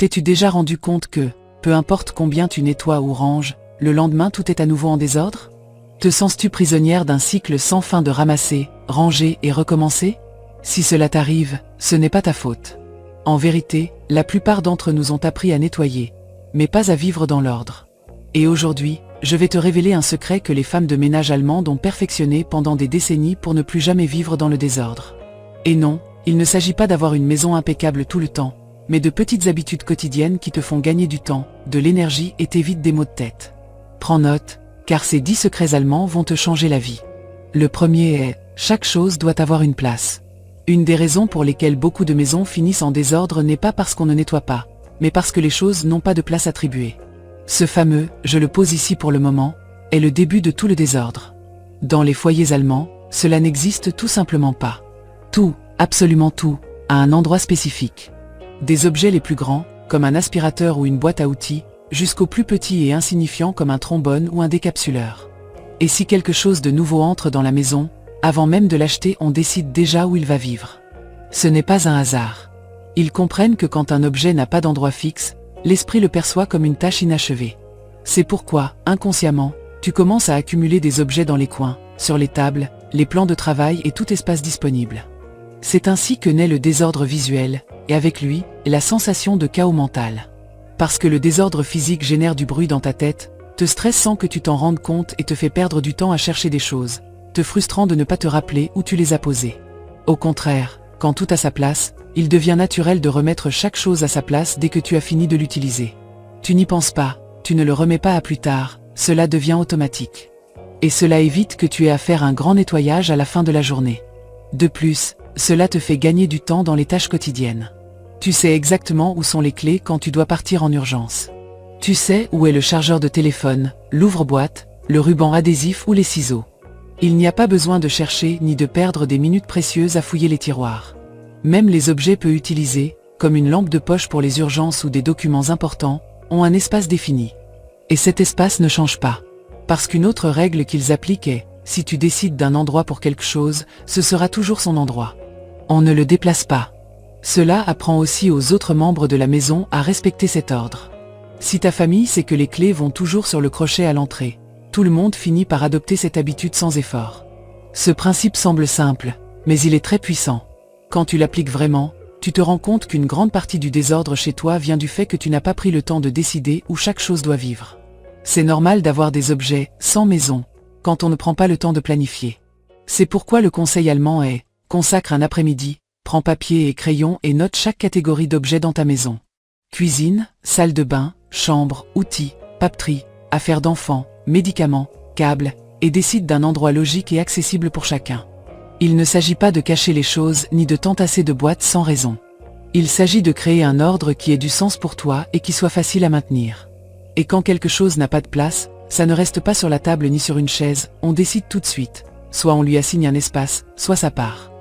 T'es-tu déjà rendu compte que, peu importe combien tu nettoies ou ranges, le lendemain tout est à nouveau en désordre? Te sens-tu prisonnière d'un cycle sans fin de ramasser, ranger et recommencer? Si cela t'arrive, ce n'est pas ta faute. En vérité, la plupart d'entre nous ont appris à nettoyer, mais pas à vivre dans l'ordre. Et aujourd'hui, je vais te révéler un secret que les femmes de ménage allemandes ont perfectionné pendant des décennies pour ne plus jamais vivre dans le désordre. Et non, il ne s'agit pas d'avoir une maison impeccable tout le temps, mais de petites habitudes quotidiennes qui te font gagner du temps, de l'énergie et t'évitent des maux de tête. Prends note, car ces 10 secrets allemands vont te changer la vie. Le premier est, chaque chose doit avoir une place. Une des raisons pour lesquelles beaucoup de maisons finissent en désordre n'est pas parce qu'on ne nettoie pas, mais parce que les choses n'ont pas de place attribuée. Ce fameux « je le pose ici pour le moment » est le début de tout le désordre. Dans les foyers allemands, cela n'existe tout simplement pas. Tout, absolument tout, a un endroit spécifique. Des objets les plus grands, comme un aspirateur ou une boîte à outils, jusqu'aux plus petits et insignifiants comme un trombone ou un décapsuleur. Et si quelque chose de nouveau entre dans la maison, avant même de l'acheter, on décide déjà où il va vivre. Ce n'est pas un hasard. Ils comprennent que quand un objet n'a pas d'endroit fixe, l'esprit le perçoit comme une tâche inachevée. C'est pourquoi, inconsciemment, tu commences à accumuler des objets dans les coins, sur les tables, les plans de travail et tout espace disponible. C'est ainsi que naît le désordre visuel, et avec lui, la sensation de chaos mental. Parce que le désordre physique génère du bruit dans ta tête, te stresse sans que tu t'en rendes compte et te fait perdre du temps à chercher des choses, te frustrant de ne pas te rappeler où tu les as posées. Au contraire, quand tout a sa place, il devient naturel de remettre chaque chose à sa place dès que tu as fini de l'utiliser. Tu n'y penses pas, tu ne le remets pas à plus tard, cela devient automatique. Et cela évite que tu aies à faire un grand nettoyage à la fin de la journée. De plus, cela te fait gagner du temps dans les tâches quotidiennes. Tu sais exactement où sont les clés quand tu dois partir en urgence. Tu sais où est le chargeur de téléphone, l'ouvre-boîte, le ruban adhésif ou les ciseaux. Il n'y a pas besoin de chercher ni de perdre des minutes précieuses à fouiller les tiroirs. Même les objets peu utilisés, comme une lampe de poche pour les urgences ou des documents importants, ont un espace défini. Et cet espace ne change pas. Parce qu'une autre règle qu'ils appliquent est, si tu décides d'un endroit pour quelque chose, ce sera toujours son endroit. On ne le déplace pas. Cela apprend aussi aux autres membres de la maison à respecter cet ordre. Si ta famille sait que les clés vont toujours sur le crochet à l'entrée, tout le monde finit par adopter cette habitude sans effort. Ce principe semble simple, mais il est très puissant. Quand tu l'appliques vraiment, tu te rends compte qu'une grande partie du désordre chez toi vient du fait que tu n'as pas pris le temps de décider où chaque chose doit vivre. C'est normal d'avoir des objets sans maison, quand on ne prend pas le temps de planifier. C'est pourquoi le conseil allemand est « consacre un après-midi, prends papier et crayon et note chaque catégorie d'objets dans ta maison. Cuisine, salle de bain, chambre, outils, papeterie, affaires d'enfants, médicaments, câbles, et décide d'un endroit logique et accessible pour chacun. » Il ne s'agit pas de cacher les choses ni de t'entasser de boîtes sans raison. Il s'agit de créer un ordre qui ait du sens pour toi et qui soit facile à maintenir. Et quand quelque chose n'a pas de place, ça ne reste pas sur la table ni sur une chaise, on décide tout de suite. Soit on lui assigne un espace, soit sa part.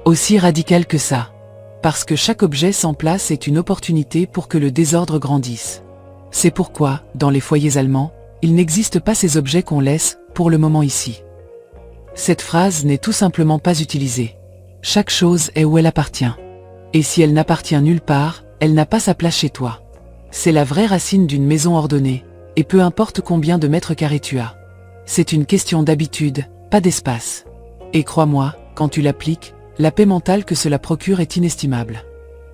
Aussi radical que ça. Parce que chaque objet sans place est une opportunité pour que le désordre grandisse. C'est pourquoi, dans les foyers allemands, il n'existe pas ces objets qu'on laisse, pour le moment ici. Cette phrase n'est tout simplement pas utilisée. Chaque chose est où elle appartient. Et si elle n'appartient nulle part, elle n'a pas sa place chez toi. C'est la vraie racine d'une maison ordonnée, et peu importe combien de mètres carrés tu as. C'est une question d'habitude, pas d'espace. Et crois-moi, quand tu l'appliques, la paix mentale que cela procure est inestimable.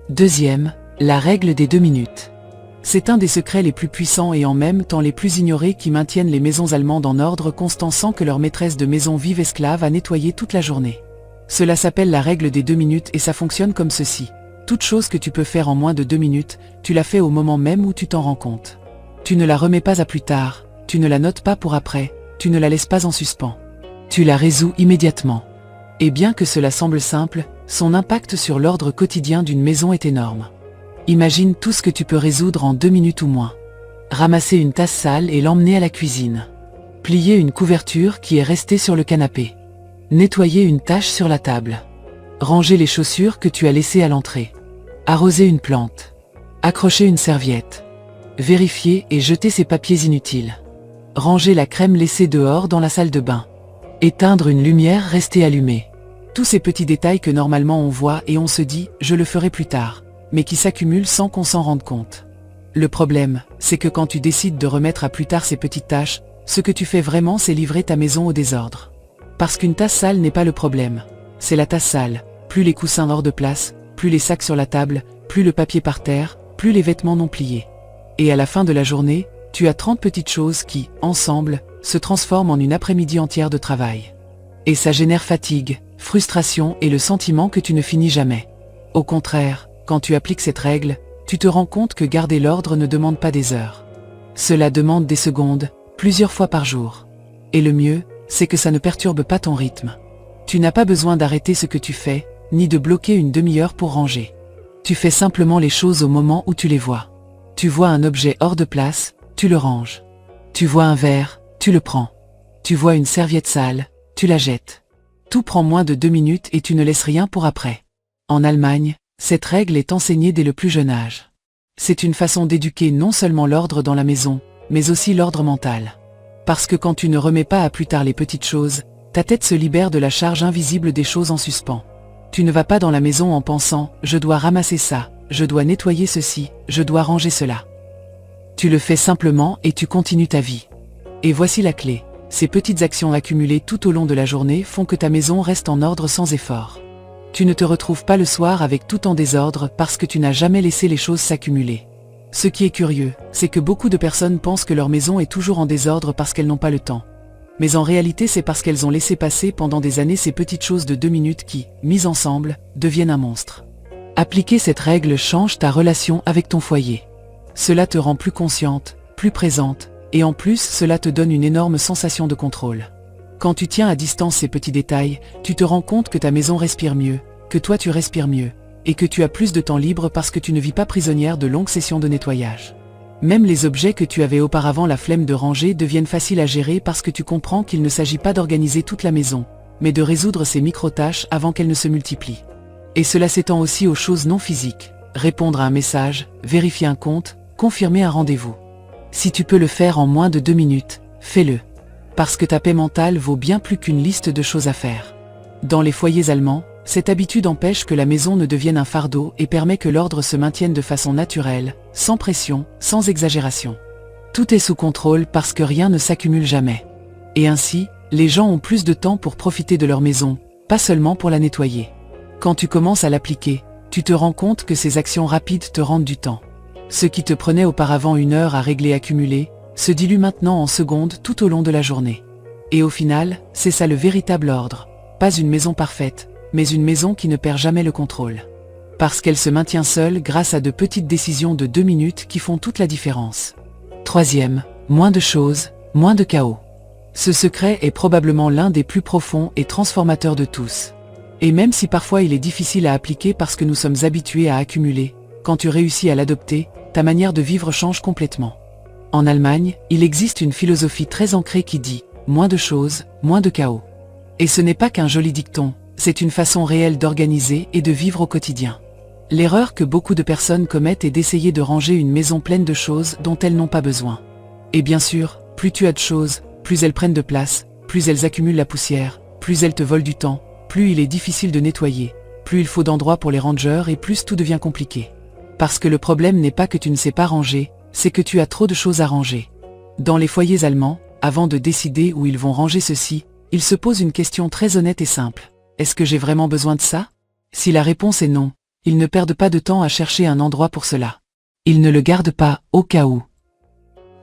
Deuxième, la règle des 2 minutes. C'est un des secrets les plus puissants et en même temps les plus ignorés qui maintiennent les maisons allemandes en ordre constant sans que leur maîtresse de maison vive esclave à nettoyer toute la journée. Cela s'appelle la règle des 2 minutes et ça fonctionne comme ceci. Toute chose que tu peux faire en moins de 2 minutes, tu la fais au moment même où tu t'en rends compte. Tu ne la remets pas à plus tard, tu ne la notes pas pour après, tu ne la laisses pas en suspens. Tu la résous immédiatement. Et bien que cela semble simple, son impact sur l'ordre quotidien d'une maison est énorme. Imagine tout ce que tu peux résoudre en 2 minutes ou moins. Ramasser une tasse sale et l'emmener à la cuisine. Plier une couverture qui est restée sur le canapé. Nettoyer une tache sur la table. Ranger les chaussures que tu as laissées à l'entrée. Arroser une plante. Accrocher une serviette. Vérifier et jeter ses papiers inutiles. Ranger la crème laissée dehors dans la salle de bain. Éteindre une lumière restée allumée. Tous ces petits détails que normalement on voit et on se dit « je le ferai plus tard », mais qui s'accumulent sans qu'on s'en rende compte. Le problème, c'est que quand tu décides de remettre à plus tard ces petites tâches, ce que tu fais vraiment c'est livrer ta maison au désordre. Parce qu'une tasse sale n'est pas le problème. C'est la tasse sale, plus les coussins hors de place, plus les sacs sur la table, plus le papier par terre, plus les vêtements non pliés. Et à la fin de la journée, tu as 30 petites choses qui, ensemble, se transforment en une après-midi entière de travail. Et ça génère fatigue, frustration et le sentiment que tu ne finis jamais. Au contraire, quand tu appliques cette règle, tu te rends compte que garder l'ordre ne demande pas des heures. Cela demande des secondes, plusieurs fois par jour. Et le mieux, c'est que ça ne perturbe pas ton rythme. Tu n'as pas besoin d'arrêter ce que tu fais, ni de bloquer une demi-heure pour ranger. Tu fais simplement les choses au moment où tu les vois. Tu vois un objet hors de place, tu le ranges. Tu vois un verre, tu le prends. Tu vois une serviette sale, tu la jettes. Tout prend moins de 2 minutes et tu ne laisses rien pour après. En Allemagne, cette règle est enseignée dès le plus jeune âge. C'est une façon d'éduquer non seulement l'ordre dans la maison, mais aussi l'ordre mental. Parce que quand tu ne remets pas à plus tard les petites choses, ta tête se libère de la charge invisible des choses en suspens. Tu ne vas pas dans la maison en pensant « je dois ramasser ça, je dois nettoyer ceci, je dois ranger cela ». Tu le fais simplement et tu continues ta vie. Et voici la clé. Ces petites actions accumulées tout au long de la journée font que ta maison reste en ordre sans effort. Tu ne te retrouves pas le soir avec tout en désordre parce que tu n'as jamais laissé les choses s'accumuler. Ce qui est curieux, c'est que beaucoup de personnes pensent que leur maison est toujours en désordre parce qu'elles n'ont pas le temps. Mais en réalité c'est parce qu'elles ont laissé passer pendant des années ces petites choses de 2 minutes qui, mises ensemble, deviennent un monstre. Appliquer cette règle change ta relation avec ton foyer. Cela te rend plus consciente, plus présente, et en plus cela te donne une énorme sensation de contrôle. Quand tu tiens à distance ces petits détails, tu te rends compte que ta maison respire mieux, que toi tu respires mieux, et que tu as plus de temps libre parce que tu ne vis pas prisonnière de longues sessions de nettoyage. Même les objets que tu avais auparavant la flemme de ranger deviennent faciles à gérer parce que tu comprends qu'il ne s'agit pas d'organiser toute la maison, mais de résoudre ces micro-tâches avant qu'elles ne se multiplient. Et cela s'étend aussi aux choses non physiques, répondre à un message, vérifier un compte, confirmer un rendez-vous. Si tu peux le faire en moins de 2 minutes, fais-le. Parce que ta paix mentale vaut bien plus qu'une liste de choses à faire. Dans les foyers allemands, cette habitude empêche que la maison ne devienne un fardeau et permet que l'ordre se maintienne de façon naturelle, sans pression, sans exagération. Tout est sous contrôle parce que rien ne s'accumule jamais. Et ainsi, les gens ont plus de temps pour profiter de leur maison, pas seulement pour la nettoyer. Quand tu commences à l'appliquer, tu te rends compte que ces actions rapides te rendent du temps. Ce qui te prenait auparavant 1 heure à régler et accumuler, se dilue maintenant en secondes tout au long de la journée. Et au final, c'est ça le véritable ordre. Pas une maison parfaite, mais une maison qui ne perd jamais le contrôle. Parce qu'elle se maintient seule grâce à de petites décisions de 2 minutes qui font toute la différence. Troisième, moins de choses, moins de chaos. Ce secret est probablement l'un des plus profonds et transformateurs de tous. Et même si parfois il est difficile à appliquer parce que nous sommes habitués à accumuler, quand tu réussis à l'adopter, ta manière de vivre change complètement. En Allemagne, il existe une philosophie très ancrée qui dit « moins de choses, moins de chaos ». Et ce n'est pas qu'un joli dicton, c'est une façon réelle d'organiser et de vivre au quotidien. L'erreur que beaucoup de personnes commettent est d'essayer de ranger une maison pleine de choses dont elles n'ont pas besoin. Et bien sûr, plus tu as de choses, plus elles prennent de place, plus elles accumulent la poussière, plus elles te volent du temps, plus il est difficile de nettoyer, plus il faut d'endroits pour les rangeurs et plus tout devient compliqué. Parce que le problème n'est pas que tu ne sais pas ranger, c'est que tu as trop de choses à ranger. Dans les foyers allemands, avant de décider où ils vont ranger ceci, ils se posent une question très honnête et simple. Est-ce que j'ai vraiment besoin de ça? Si la réponse est non, ils ne perdent pas de temps à chercher un endroit pour cela. Ils ne le gardent pas, au cas où.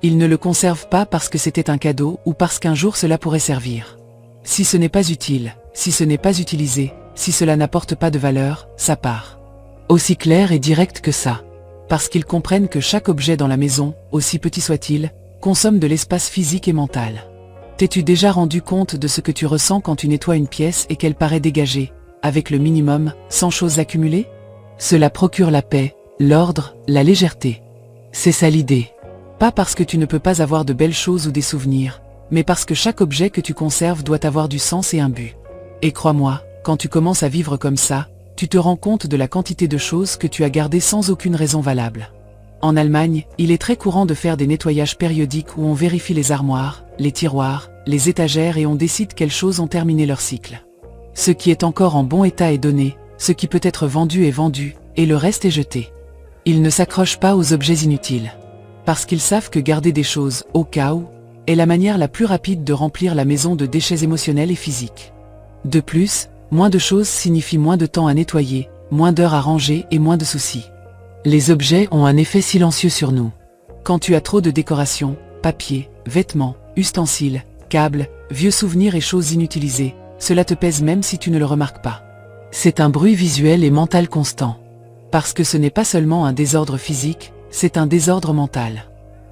Ils ne le conservent pas parce que c'était un cadeau ou parce qu'un jour cela pourrait servir. Si ce n'est pas utile, si ce n'est pas utilisé, si cela n'apporte pas de valeur, ça part. Aussi clair et direct que ça. Parce qu'ils comprennent que chaque objet dans la maison, aussi petit soit-il, consomme de l'espace physique et mental. T'es-tu déjà rendu compte de ce que tu ressens quand tu nettoies une pièce et qu'elle paraît dégagée, avec le minimum, sans choses accumulées? Cela procure la paix, l'ordre, la légèreté. C'est ça l'idée. Pas parce que tu ne peux pas avoir de belles choses ou des souvenirs, mais parce que chaque objet que tu conserves doit avoir du sens et un but. Et crois-moi, quand tu commences à vivre comme ça, tu te rends compte de la quantité de choses que tu as gardées sans aucune raison valable. En Allemagne, il est très courant de faire des nettoyages périodiques où on vérifie les armoires, les tiroirs, les étagères et on décide quelles choses ont terminé leur cycle. Ce qui est encore en bon état est donné, ce qui peut être vendu est vendu, et le reste est jeté. Ils ne s'accrochent pas aux objets inutiles. Parce qu'ils savent que garder des choses, au cas où, est la manière la plus rapide de remplir la maison de déchets émotionnels et physiques. De plus, moins de choses signifie moins de temps à nettoyer, moins d'heures à ranger et moins de soucis. Les objets ont un effet silencieux sur nous. Quand tu as trop de décorations, papier, vêtements, ustensiles, câbles, vieux souvenirs et choses inutilisées, cela te pèse même si tu ne le remarques pas. C'est un bruit visuel et mental constant. Parce que ce n'est pas seulement un désordre physique, c'est un désordre mental.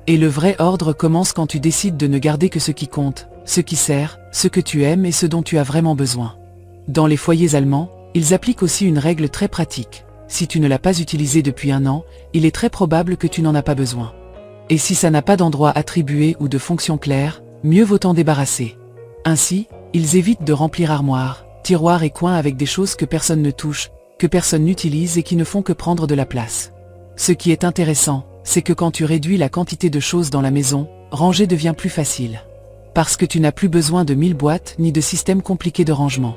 Et le vrai ordre commence quand tu décides de ne garder que ce qui compte, ce qui sert, ce que tu aimes et ce dont tu as vraiment besoin. Dans les foyers allemands, ils appliquent aussi une règle très pratique. Si tu ne l'as pas utilisé depuis un an, il est très probable que tu n'en as pas besoin. Et si ça n'a pas d'endroit attribué ou de fonction claire, mieux vaut t'en débarrasser. Ainsi, ils évitent de remplir armoires, tiroirs et coins avec des choses que personne ne touche, que personne n'utilise et qui ne font que prendre de la place. Ce qui est intéressant, c'est que quand tu réduis la quantité de choses dans la maison, ranger devient plus facile. Parce que tu n'as plus besoin de 1000 boîtes ni de systèmes compliqués de rangement.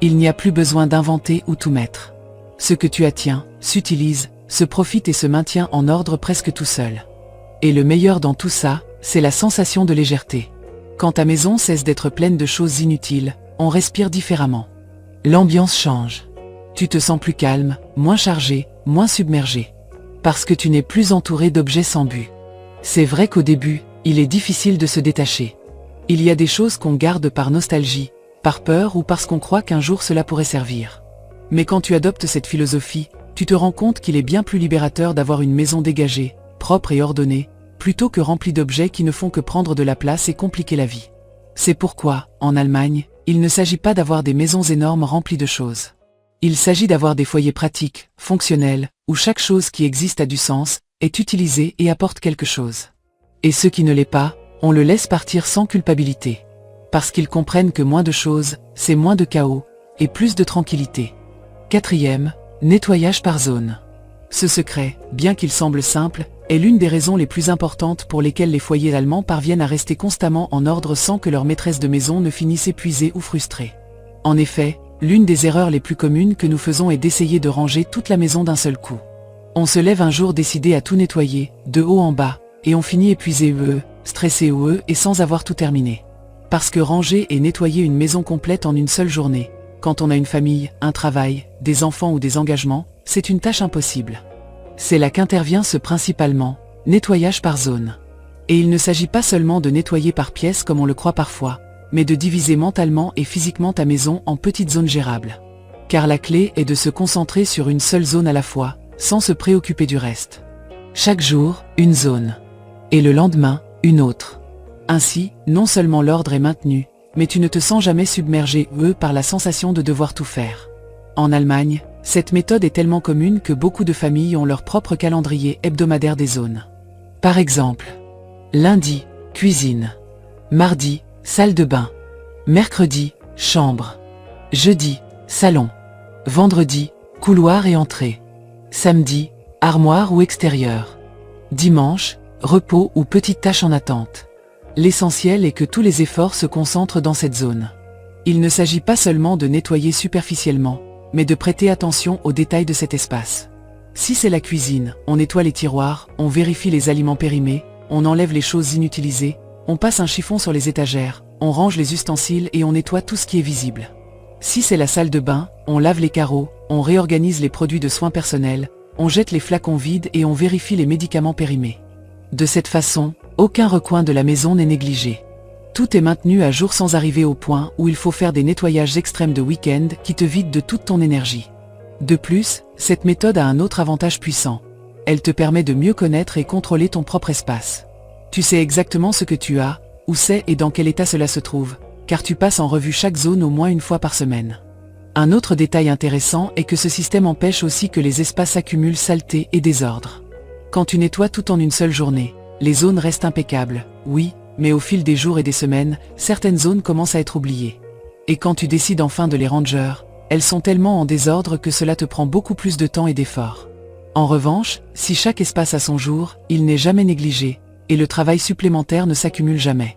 Il n'y a plus besoin d'inventer ou tout mettre. Ce que tu attiens, s'utilise, se profite et se maintient en ordre presque tout seul. Et le meilleur dans tout ça, c'est la sensation de légèreté. Quand ta maison cesse d'être pleine de choses inutiles, on respire différemment. L'ambiance change. Tu te sens plus calme, moins chargé, moins submergé. Parce que tu n'es plus entouré d'objets sans but. C'est vrai qu'au début, il est difficile de se détacher. Il y a des choses qu'on garde par nostalgie, par peur ou parce qu'on croit qu'un jour cela pourrait servir. Mais quand tu adoptes cette philosophie, tu te rends compte qu'il est bien plus libérateur d'avoir une maison dégagée, propre et ordonnée, plutôt que remplie d'objets qui ne font que prendre de la place et compliquer la vie. C'est pourquoi, en Allemagne, il ne s'agit pas d'avoir des maisons énormes remplies de choses. Il s'agit d'avoir des foyers pratiques, fonctionnels, où chaque chose qui existe a du sens, est utilisée et apporte quelque chose. Et ce qui ne l'est pas, on le laisse partir sans culpabilité. Parce qu'ils comprennent que moins de choses, c'est moins de chaos, et plus de tranquillité. 4e, nettoyage par zone. Ce secret, bien qu'il semble simple, est l'une des raisons les plus importantes pour lesquelles les foyers allemands parviennent à rester constamment en ordre sans que leur maîtresse de maison ne finisse épuisée ou frustrée. En effet, l'une des erreurs les plus communes que nous faisons est d'essayer de ranger toute la maison d'un seul coup. On se lève un jour décidé à tout nettoyer, de haut en bas, et on finit épuisé stressé et sans avoir tout terminé. Parce que ranger et nettoyer une maison complète en une seule journée, quand on a une famille, un travail, des enfants ou des engagements, c'est une tâche impossible. C'est là qu'intervient ce principalement, nettoyage par zone. Et il ne s'agit pas seulement de nettoyer par pièce comme on le croit parfois, mais de diviser mentalement et physiquement ta maison en petites zones gérables. Car la clé est de se concentrer sur une seule zone à la fois, sans se préoccuper du reste. Chaque jour, une zone. Et le lendemain, une autre. Ainsi, non seulement l'ordre est maintenu, mais tu ne te sens jamais submergé par la sensation de devoir tout faire. En Allemagne, cette méthode est tellement commune que beaucoup de familles ont leur propre calendrier hebdomadaire des zones. Par exemple, lundi, cuisine. Mardi, salle de bain. Mercredi, chambre. Jeudi, salon. Vendredi, couloir et entrée. Samedi, armoire ou extérieur. Dimanche, repos ou petite tâche en attente. L'essentiel est que tous les efforts se concentrent dans cette zone. Il ne s'agit pas seulement de nettoyer superficiellement, mais de prêter attention aux détails de cet espace. Si c'est la cuisine, on nettoie les tiroirs, on vérifie les aliments périmés, on enlève les choses inutilisées, on passe un chiffon sur les étagères, on range les ustensiles et on nettoie tout ce qui est visible. Si c'est la salle de bain, on lave les carreaux, on réorganise les produits de soins personnels, on jette les flacons vides et on vérifie les médicaments périmés. De cette façon, aucun recoin de la maison n'est négligé. Tout est maintenu à jour sans arriver au point où il faut faire des nettoyages extrêmes de week-end qui te vident de toute ton énergie. De plus, cette méthode a un autre avantage puissant. Elle te permet de mieux connaître et contrôler ton propre espace. Tu sais exactement ce que tu as, où c'est et dans quel état cela se trouve, car tu passes en revue chaque zone au moins une fois par semaine. Un autre détail intéressant est que ce système empêche aussi que les espaces accumulent saleté et désordre. Quand tu nettoies tout en une seule journée, les zones restent impeccables, oui, mais au fil des jours et des semaines, certaines zones commencent à être oubliées. Et quand tu décides enfin de les ranger, elles sont tellement en désordre que cela te prend beaucoup plus de temps et d'efforts. En revanche, si chaque espace a son jour, il n'est jamais négligé, et le travail supplémentaire ne s'accumule jamais.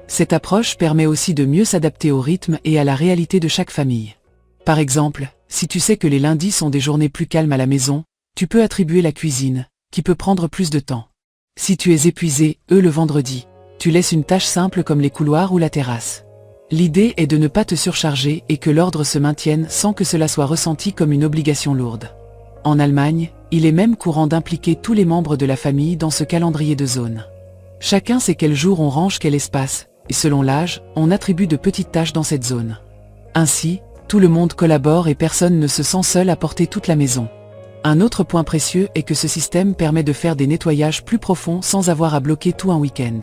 Cette approche permet aussi de mieux s'adapter au rythme et à la réalité de chaque famille. Par exemple, si tu sais que les lundis sont des journées plus calmes à la maison, tu peux attribuer la cuisine, qui peut prendre plus de temps. Si tu es épuisé, le vendredi, tu laisses une tâche simple comme les couloirs ou la terrasse. L'idée est de ne pas te surcharger et que l'ordre se maintienne sans que cela soit ressenti comme une obligation lourde. En Allemagne, il est même courant d'impliquer tous les membres de la famille dans ce calendrier de zone. Chacun sait quel jour on range quel espace, et selon l'âge, on attribue de petites tâches dans cette zone. Ainsi, tout le monde collabore et personne ne se sent seul à porter toute la maison. Un autre point précieux est que ce système permet de faire des nettoyages plus profonds sans avoir à bloquer tout un week-end.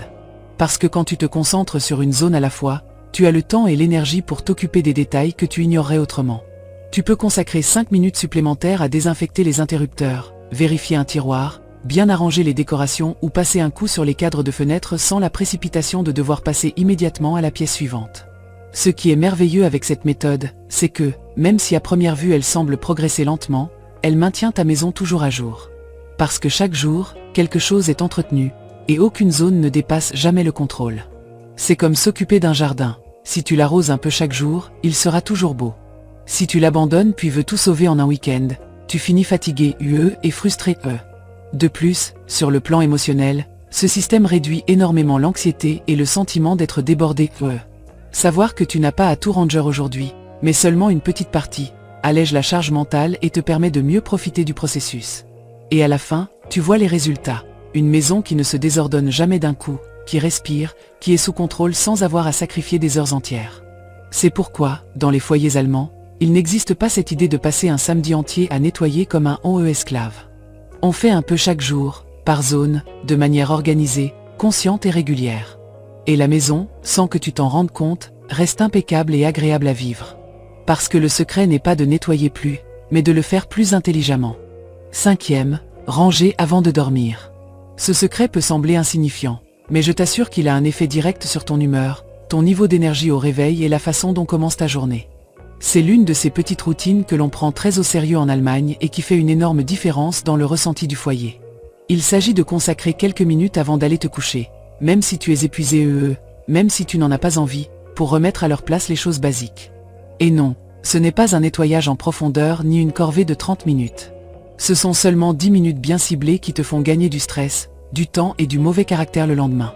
Parce que quand tu te concentres sur une zone à la fois, tu as le temps et l'énergie pour t'occuper des détails que tu ignorerais autrement. Tu peux consacrer 5 minutes supplémentaires à désinfecter les interrupteurs, vérifier un tiroir, bien arranger les décorations ou passer un coup sur les cadres de fenêtres sans la précipitation de devoir passer immédiatement à la pièce suivante. Ce qui est merveilleux avec cette méthode, c'est que, même si à première vue elle semble progresser lentement, elle maintient ta maison toujours à jour. Parce que chaque jour, quelque chose est entretenu, et aucune zone ne dépasse jamais le contrôle. C'est comme s'occuper d'un jardin. Si tu l'arroses un peu chaque jour, il sera toujours beau. Si tu l'abandonnes puis veux tout sauver en un week-end, tu finis fatigué et frustré. De plus, sur le plan émotionnel, ce système réduit énormément l'anxiété et le sentiment d'être débordé. Savoir que tu n'as pas à tout ranger aujourd'hui, mais seulement une petite partie, allège la charge mentale et te permet de mieux profiter du processus. Et à la fin, tu vois les résultats. Une maison qui ne se désordonne jamais d'un coup, qui respire, qui est sous contrôle sans avoir à sacrifier des heures entières. C'est pourquoi, dans les foyers allemands, il n'existe pas cette idée de passer un samedi entier à nettoyer comme un esclave. On fait un peu chaque jour, par zone, de manière organisée, consciente et régulière. Et la maison, sans que tu t'en rendes compte, reste impeccable et agréable à vivre. Parce que le secret n'est pas de nettoyer plus, mais de le faire plus intelligemment. 5e, ranger avant de dormir. Ce secret peut sembler insignifiant, mais je t'assure qu'il a un effet direct sur ton humeur, ton niveau d'énergie au réveil et la façon dont commence ta journée. C'est l'une de ces petites routines que l'on prend très au sérieux en Allemagne et qui fait une énorme différence dans le ressenti du foyer. Il s'agit de consacrer quelques minutes avant d'aller te coucher, même si tu es épuisé même si tu n'en as pas envie, pour remettre à leur place les choses basiques. Et non, ce n'est pas un nettoyage en profondeur ni une corvée de 30 minutes. Ce sont seulement 10 minutes bien ciblées qui te font gagner du stress, du temps et du mauvais caractère le lendemain.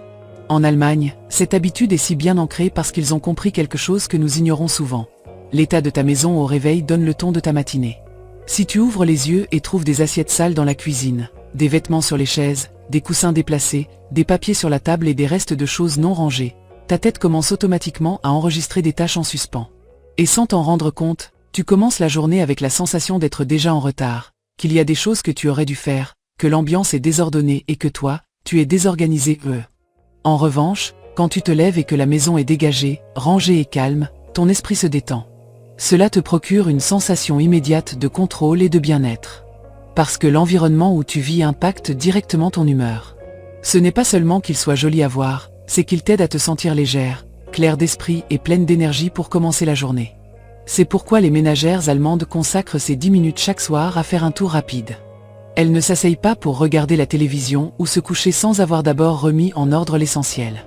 En Allemagne, cette habitude est si bien ancrée parce qu'ils ont compris quelque chose que nous ignorons souvent. L'état de ta maison au réveil donne le ton de ta matinée. Si tu ouvres les yeux et trouves des assiettes sales dans la cuisine, des vêtements sur les chaises, des coussins déplacés, des papiers sur la table et des restes de choses non rangées, ta tête commence automatiquement à enregistrer des tâches en suspens. Et sans t'en rendre compte, tu commences la journée avec la sensation d'être déjà en retard, qu'il y a des choses que tu aurais dû faire, que l'ambiance est désordonnée et que toi, tu es désorganisé. En revanche, quand tu te lèves et que la maison est dégagée, rangée et calme, ton esprit se détend. Cela te procure une sensation immédiate de contrôle et de bien-être. Parce que l'environnement où tu vis impacte directement ton humeur. Ce n'est pas seulement qu'il soit joli à voir, c'est qu'il t'aide à te sentir légère, claire d'esprit et pleine d'énergie pour commencer la journée. C'est pourquoi les ménagères allemandes consacrent ces 10 minutes chaque soir à faire un tour rapide. Elles ne s'asseyent pas pour regarder la télévision ou se coucher sans avoir d'abord remis en ordre l'essentiel.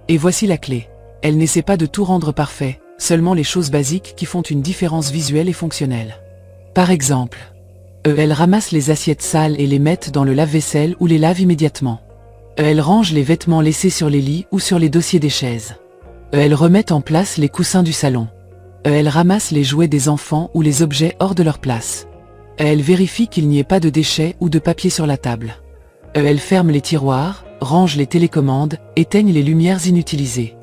Et voici la clé. Elles n'essaient pas de tout rendre parfait, seulement les choses basiques qui font une différence visuelle et fonctionnelle. Par exemple, elles ramassent les assiettes sales et les mettent dans le lave-vaisselle ou les lavent immédiatement. Elles rangent les vêtements laissés sur les lits ou sur les dossiers des chaises. Elles remettent en place les coussins du salon. Elles ramassent les jouets des enfants ou les objets hors de leur place. Elles vérifient qu'il n'y ait pas de déchets ou de papier sur la table. Elles ferment les tiroirs, rangent les télécommandes, éteignent les lumières inutilisées.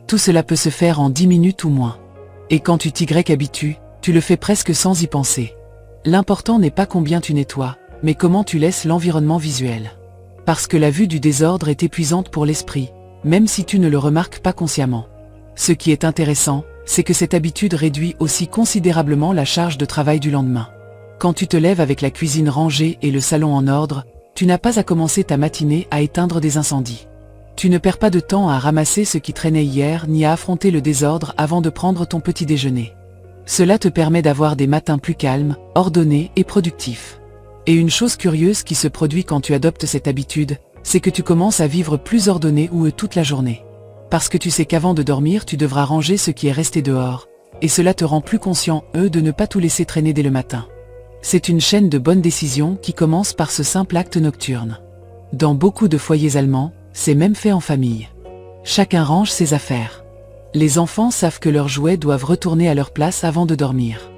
Tout cela peut se faire en 10 minutes ou moins. Et quand tu t'y habitues, tu le fais presque sans y penser. L'important n'est pas combien tu nettoies, mais comment tu laisses l'environnement visuel. Parce que la vue du désordre est épuisante pour l'esprit, même si tu ne le remarques pas consciemment. Ce qui est intéressant, c'est que cette habitude réduit aussi considérablement la charge de travail du lendemain. Quand tu te lèves avec la cuisine rangée et le salon en ordre, tu n'as pas à commencer ta matinée à éteindre des incendies. Tu ne perds pas de temps à ramasser ce qui traînait hier ni à affronter le désordre avant de prendre ton petit déjeuner. Cela te permet d'avoir des matins plus calmes, ordonnés et productifs. Et une chose curieuse qui se produit quand tu adoptes cette habitude, c'est que tu commences à vivre plus ordonné toute la journée. Parce que tu sais qu'avant de dormir tu devras ranger ce qui est resté dehors, et cela te rend plus conscient de ne pas tout laisser traîner dès le matin. C'est une chaîne de bonnes décisions qui commence par ce simple acte nocturne. Dans beaucoup de foyers allemands, c'est même fait en famille. Chacun range ses affaires. Les enfants savent que leurs jouets doivent retourner à leur place avant de dormir.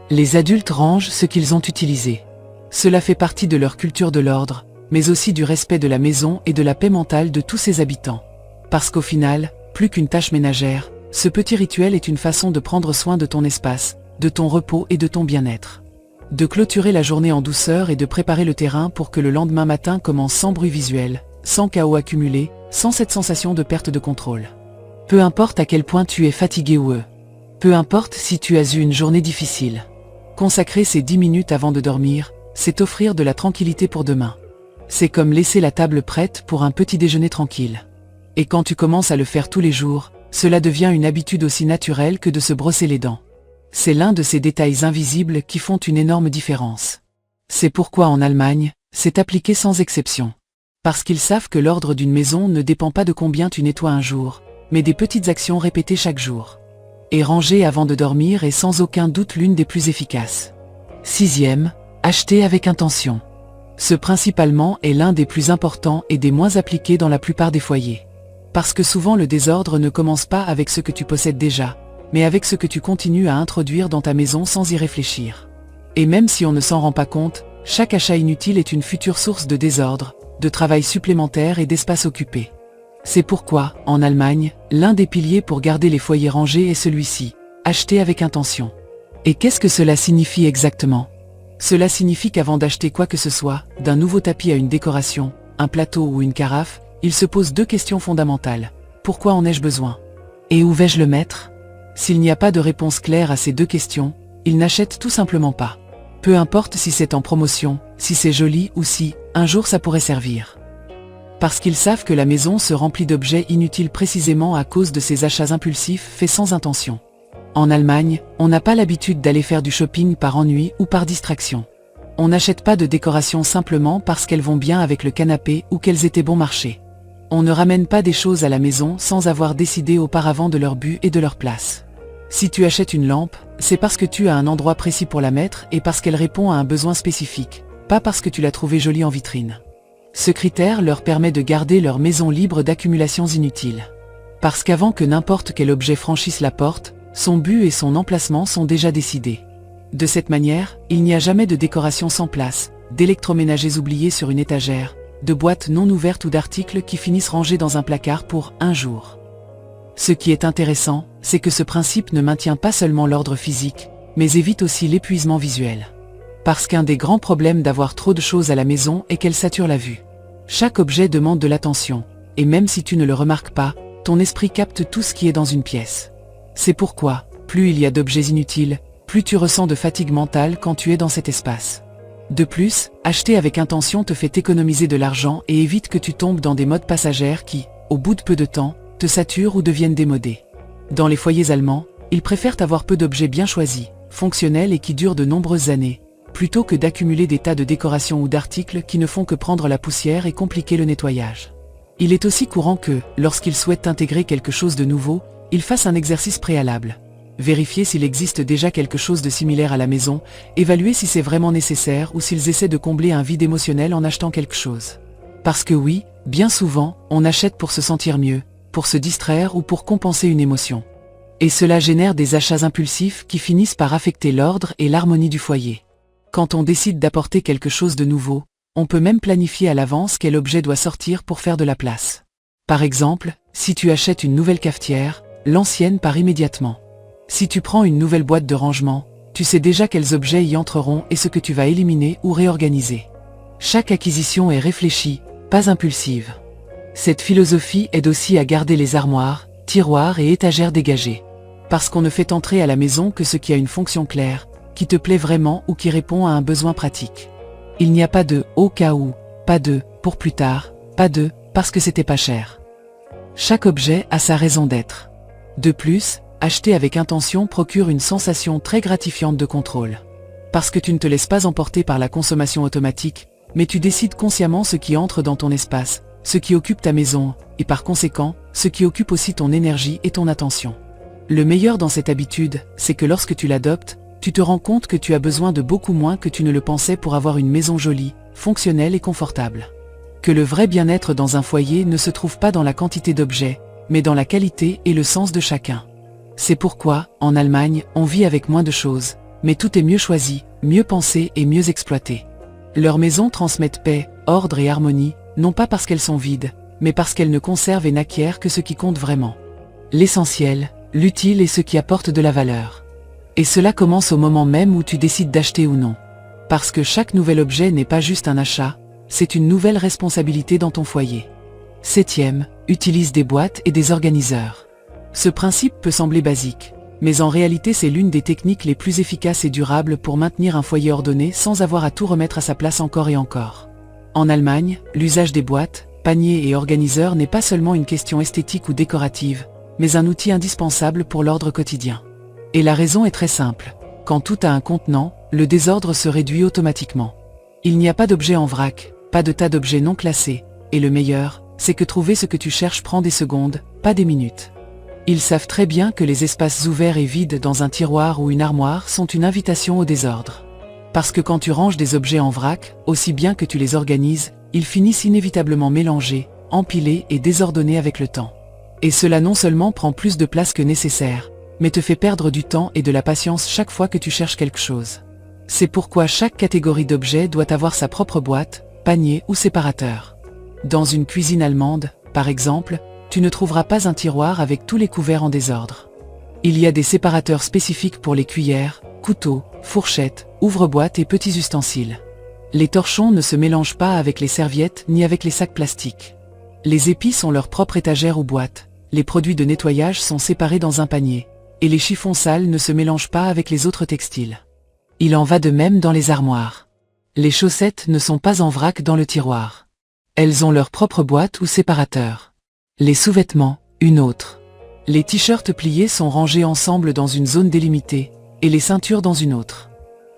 Les adultes rangent ce qu'ils ont utilisé. Cela fait partie de leur culture de l'ordre, mais aussi du respect de la maison et de la paix mentale de tous ses habitants. Parce qu'au final, plus qu'une tâche ménagère, ce petit rituel est une façon de prendre soin de ton espace, de ton repos et de ton bien-être. De clôturer la journée en douceur et de préparer le terrain pour que le lendemain matin commence sans bruit visuel, sans chaos accumulé, sans cette sensation de perte de contrôle. Peu importe à quel point tu es fatigué ou peu importe si tu as eu une journée difficile. Consacrer ces 10 minutes avant de dormir, c'est offrir de la tranquillité pour demain. C'est comme laisser la table prête pour un petit déjeuner tranquille. Et quand tu commences à le faire tous les jours, cela devient une habitude aussi naturelle que de se brosser les dents. C'est l'un de ces détails invisibles qui font une énorme différence. C'est pourquoi en Allemagne, c'est appliqué sans exception. Parce qu'ils savent que l'ordre d'une maison ne dépend pas de combien tu nettoies un jour, mais des petites actions répétées chaque jour. Et ranger avant de dormir est sans aucun doute l'une des plus efficaces. 6e, acheter avec intention. Ce principe allemand est l'un des plus importants et des moins appliqués dans la plupart des foyers. Parce que souvent le désordre ne commence pas avec ce que tu possèdes déjà, mais avec ce que tu continues à introduire dans ta maison sans y réfléchir. Et même si on ne s'en rend pas compte, chaque achat inutile est une future source de désordre, de travail supplémentaire et d'espace occupé. C'est pourquoi, en Allemagne, l'un des piliers pour garder les foyers rangés est celui-ci, acheter avec intention. Et qu'est-ce que cela signifie exactement ? Cela signifie qu'avant d'acheter quoi que ce soit, d'un nouveau tapis à une décoration, un plateau ou une carafe, il se pose 2 questions fondamentales. Pourquoi en ai-je besoin ? Et où vais-je le mettre ? S'il n'y a pas de réponse claire à ces 2 questions, il n'achète tout simplement pas. Peu importe si c'est en promotion, si c'est joli ou si, un jour ça pourrait servir. Parce qu'ils savent que la maison se remplit d'objets inutiles précisément à cause de ces achats impulsifs faits sans intention. En Allemagne, on n'a pas l'habitude d'aller faire du shopping par ennui ou par distraction. On n'achète pas de décorations simplement parce qu'elles vont bien avec le canapé ou qu'elles étaient bon marché. On ne ramène pas des choses à la maison sans avoir décidé auparavant de leur but et de leur place. Si tu achètes une lampe, c'est parce que tu as un endroit précis pour la mettre et parce qu'elle répond à un besoin spécifique, pas parce que tu l'as trouvée jolie en vitrine. Ce critère leur permet de garder leur maison libre d'accumulations inutiles. Parce qu'avant que n'importe quel objet franchisse la porte, son but et son emplacement sont déjà décidés. De cette manière, il n'y a jamais de décoration sans place, d'électroménagers oubliés sur une étagère, de boîtes non ouvertes ou d'articles qui finissent rangés dans un placard pour un jour. Ce qui est intéressant, c'est que ce principe ne maintient pas seulement l'ordre physique, mais évite aussi l'épuisement visuel. Parce qu'un des grands problèmes d'avoir trop de choses à la maison est qu'elle sature la vue. Chaque objet demande de l'attention, et même si tu ne le remarques pas, ton esprit capte tout ce qui est dans une pièce. C'est pourquoi, plus il y a d'objets inutiles, plus tu ressens de fatigue mentale quand tu es dans cet espace. De plus, acheter avec intention te fait économiser de l'argent et évite que tu tombes dans des modes passagères qui, au bout de peu de temps, te saturent ou deviennent démodés. Dans les foyers allemands, ils préfèrent avoir peu d'objets bien choisis, fonctionnels et qui durent de nombreuses années, plutôt que d'accumuler des tas de décorations ou d'articles qui ne font que prendre la poussière et compliquer le nettoyage. Il est aussi courant que, lorsqu'ils souhaitent intégrer quelque chose de nouveau, ils fassent un exercice préalable. Vérifier s'il existe déjà quelque chose de similaire à la maison, évaluer si c'est vraiment nécessaire ou s'ils essaient de combler un vide émotionnel en achetant quelque chose. Parce que oui, bien souvent, on achète pour se sentir mieux, pour se distraire ou pour compenser une émotion. Et cela génère des achats impulsifs qui finissent par affecter l'ordre et l'harmonie du foyer. Quand on décide d'apporter quelque chose de nouveau, on peut même planifier à l'avance quel objet doit sortir pour faire de la place. Par exemple, si tu achètes une nouvelle cafetière, l'ancienne part immédiatement. Si tu prends une nouvelle boîte de rangement, tu sais déjà quels objets y entreront et ce que tu vas éliminer ou réorganiser. Chaque acquisition est réfléchie, pas impulsive. Cette philosophie aide aussi à garder les armoires, tiroirs et étagères dégagés. Parce qu'on ne fait entrer à la maison que ce qui a une fonction claire, qui te plaît vraiment ou qui répond à un besoin pratique. Il n'y a pas de « au cas où », pas de « pour plus tard », pas de « parce que c'était pas cher ». Chaque objet a sa raison d'être. De plus, acheter avec intention procure une sensation très gratifiante de contrôle. Parce que tu ne te laisses pas emporter par la consommation automatique, mais tu décides consciemment ce qui entre dans ton espace, ce qui occupe ta maison, et par conséquent, ce qui occupe aussi ton énergie et ton attention. Le meilleur dans cette habitude, c'est que lorsque tu l'adoptes, tu te rends compte que tu as besoin de beaucoup moins que tu ne le pensais pour avoir une maison jolie, fonctionnelle et confortable. Que le vrai bien-être dans un foyer ne se trouve pas dans la quantité d'objets, mais dans la qualité et le sens de chacun. C'est pourquoi, en Allemagne, on vit avec moins de choses, mais tout est mieux choisi, mieux pensé et mieux exploité. Leurs maisons transmettent paix, ordre et harmonie, non pas parce qu'elles sont vides, mais parce qu'elles ne conservent et n'acquièrent que ce qui compte vraiment. L'essentiel, l'utile et ce qui apporte de la valeur. Et cela commence au moment même où tu décides d'acheter ou non. Parce que chaque nouvel objet n'est pas juste un achat, c'est une nouvelle responsabilité dans ton foyer. 7e, utilise des boîtes et des organiseurs. Ce principe peut sembler basique, mais en réalité c'est l'une des techniques les plus efficaces et durables pour maintenir un foyer ordonné sans avoir à tout remettre à sa place encore et encore. En Allemagne, l'usage des boîtes, paniers et organiseurs n'est pas seulement une question esthétique ou décorative, mais un outil indispensable pour l'ordre quotidien. Et la raison est très simple. Quand tout a un contenant, le désordre se réduit automatiquement. Il n'y a pas d'objet en vrac, pas de tas d'objets non classés, et le meilleur, c'est que trouver ce que tu cherches prend des secondes, pas des minutes. Ils savent très bien que les espaces ouverts et vides dans un tiroir ou une armoire sont une invitation au désordre. Parce que quand tu ranges des objets en vrac, aussi bien que tu les organises, ils finissent inévitablement mélangés, empilés et désordonnés avec le temps. Et cela non seulement prend plus de place que nécessaire, mais te fait perdre du temps et de la patience chaque fois que tu cherches quelque chose. C'est pourquoi chaque catégorie d'objets doit avoir sa propre boîte, panier ou séparateur. Dans une cuisine allemande, par exemple, tu ne trouveras pas un tiroir avec tous les couverts en désordre. Il y a des séparateurs spécifiques pour les cuillères, couteaux, fourchettes, ouvre-boîtes et petits ustensiles. Les torchons ne se mélangent pas avec les serviettes ni avec les sacs plastiques. Les épices ont leur propre étagère ou boîte, les produits de nettoyage sont séparés dans un panier, et les chiffons sales ne se mélangent pas avec les autres textiles. Il en va de même dans les armoires. Les chaussettes ne sont pas en vrac dans le tiroir. Elles ont leur propre boîte ou séparateur. Les sous-vêtements, une autre. Les t-shirts pliés sont rangés ensemble dans une zone délimitée, et les ceintures dans une autre.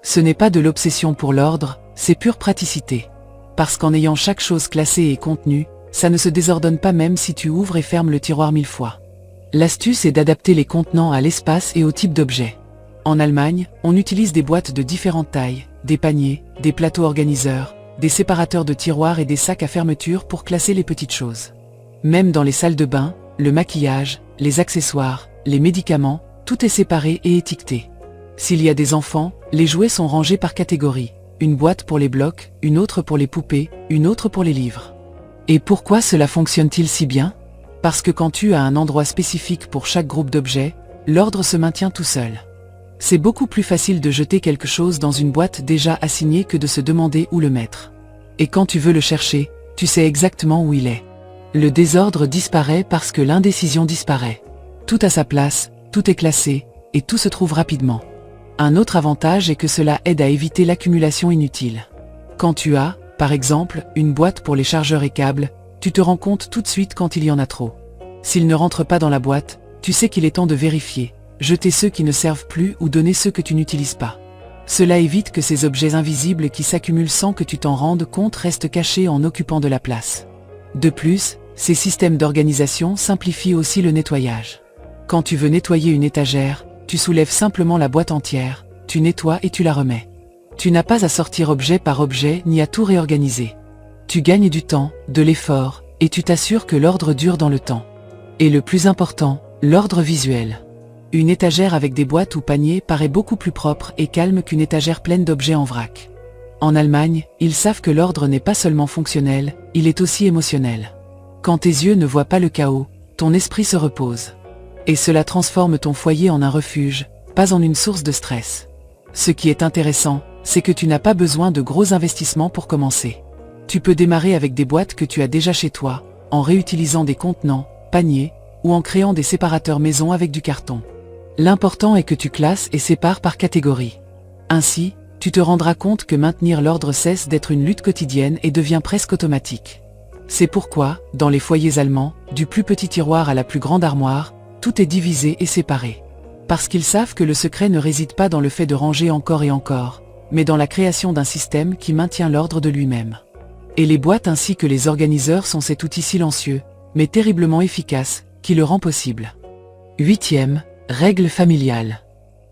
Ce n'est pas de l'obsession pour l'ordre, c'est pure praticité. Parce qu'en ayant chaque chose classée et contenue, ça ne se désordonne pas même si tu ouvres et fermes le tiroir 1000 fois. L'astuce est d'adapter les contenants à l'espace et au type d'objet. En Allemagne, on utilise des boîtes de différentes tailles, des paniers, des plateaux organiseurs, des séparateurs de tiroirs et des sacs à fermeture pour classer les petites choses. Même dans les salles de bain, le maquillage, les accessoires, les médicaments, tout est séparé et étiqueté. S'il y a des enfants, les jouets sont rangés par catégorie. Une boîte pour les blocs, une autre pour les poupées, une autre pour les livres. Et pourquoi cela fonctionne-t-il si bien? Parce que quand tu as un endroit spécifique pour chaque groupe d'objets, l'ordre se maintient tout seul. C'est beaucoup plus facile de jeter quelque chose dans une boîte déjà assignée que de se demander où le mettre. Et quand tu veux le chercher, tu sais exactement où il est. Le désordre disparaît parce que l'indécision disparaît. Tout a sa place, tout est classé, et tout se trouve rapidement. Un autre avantage est que cela aide à éviter l'accumulation inutile. Quand tu as, par exemple, une boîte pour les chargeurs et câbles, tu te rends compte tout de suite quand il y en a trop. S'ils ne rentrent pas dans la boîte, tu sais qu'il est temps de vérifier, jeter ceux qui ne servent plus ou donner ceux que tu n'utilises pas. Cela évite que ces objets invisibles qui s'accumulent sans que tu t'en rendes compte restent cachés en occupant de la place. De plus, ces systèmes d'organisation simplifient aussi le nettoyage. Quand tu veux nettoyer une étagère, tu soulèves simplement la boîte entière, tu nettoies et tu la remets. Tu n'as pas à sortir objet par objet ni à tout réorganiser. Tu gagnes du temps, de l'effort, et tu t'assures que l'ordre dure dans le temps. Et le plus important, l'ordre visuel. Une étagère avec des boîtes ou paniers paraît beaucoup plus propre et calme qu'une étagère pleine d'objets en vrac. En Allemagne, ils savent que l'ordre n'est pas seulement fonctionnel, il est aussi émotionnel. Quand tes yeux ne voient pas le chaos, ton esprit se repose. Et cela transforme ton foyer en un refuge, pas en une source de stress. Ce qui est intéressant, c'est que tu n'as pas besoin de gros investissements pour commencer. Tu peux démarrer avec des boîtes que tu as déjà chez toi, en réutilisant des contenants, paniers, ou en créant des séparateurs maison avec du carton. L'important est que tu classes et sépares par catégorie. Ainsi, tu te rendras compte que maintenir l'ordre cesse d'être une lutte quotidienne et devient presque automatique. C'est pourquoi, dans les foyers allemands, du plus petit tiroir à la plus grande armoire, tout est divisé et séparé. Parce qu'ils savent que le secret ne réside pas dans le fait de ranger encore et encore, mais dans la création d'un système qui maintient l'ordre de lui-même. Et les boîtes ainsi que les organiseurs sont cet outil silencieux, mais terriblement efficace, qui le rend possible. 8e, règle familiale.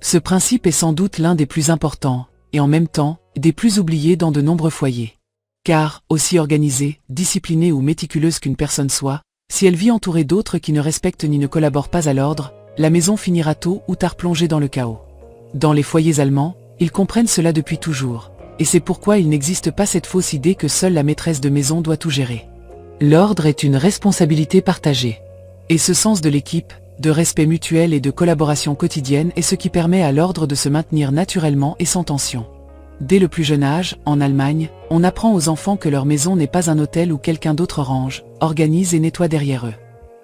Ce principe est sans doute l'un des plus importants, et en même temps, des plus oubliés dans de nombreux foyers. Car, aussi organisée, disciplinée ou méticuleuse qu'une personne soit, si elle vit entourée d'autres qui ne respectent ni ne collaborent pas à l'ordre, la maison finira tôt ou tard plongée dans le chaos. Dans les foyers allemands, ils comprennent cela depuis toujours, et c'est pourquoi il n'existe pas cette fausse idée que seule la maîtresse de maison doit tout gérer. L'ordre est une responsabilité partagée. Et ce sens de l'équipe, de respect mutuel et de collaboration quotidienne est ce qui permet à l'ordre de se maintenir naturellement et sans tension. Dès le plus jeune âge, en Allemagne, on apprend aux enfants que leur maison n'est pas un hôtel où quelqu'un d'autre range, organise et nettoie derrière eux.